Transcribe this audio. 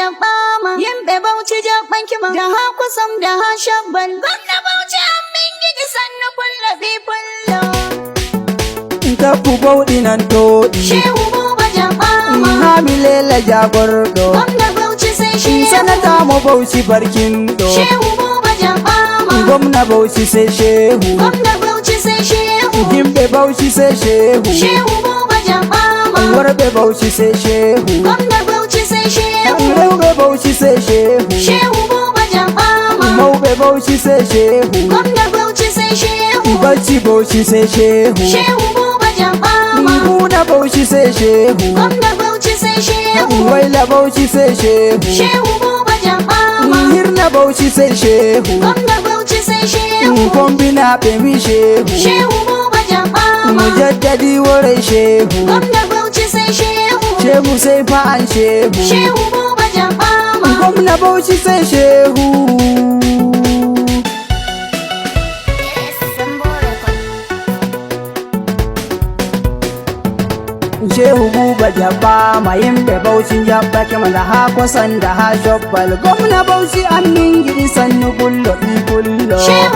jabbama yimɓe Bauchi jaɓɓan kima da ha kusam da ha shabbal gwamna Bauchi an min gidi sannu pullabi pullo Tafu bauɗi nan toɗi Shehu Buba jabbama Hamilela jagorɗo gwamna Bauchi sai shehu Sanata mo Bauchi barkinɗo Shehu Buba jabbama Gwamna Bauchi sai shehu gwamna Bauchi sai shehu Himɓe Bauchi sai shehu Shehu Buba jabbama Worɓe Bauchi sai shehu gwamna Bauchi sai shehu Rewɓe Bauchi sai shehu Shehu Buba jabbama Mauɓe Bauchi sai shehu gwamna Bauchi sai shehu Bacci Bauchi sai shehu Shehu Buba jabbama Buna Bauchi sai shehu gwamna Bauchi sai shehu Waila Bauchi sai shehu Shehu Buba jabbama Hirna Bauchi sai shehu gwamna Bauchi sai shehu Kombina ɓemi shehu Shehu Buba jabbama Mujaddadi wurin shehu gwamna Bauchi sai shehu Shehu sai fa'an shehu Shehu Buba jabbama Gwamna Bauchi sai shehu Shehu Buba jabba ma yimɓe Bauchi jaɓɓake ma da ha kosan da ha shobbal Gwamna Bauchi an min giɗi sannu pullo ɗi pullo Shehu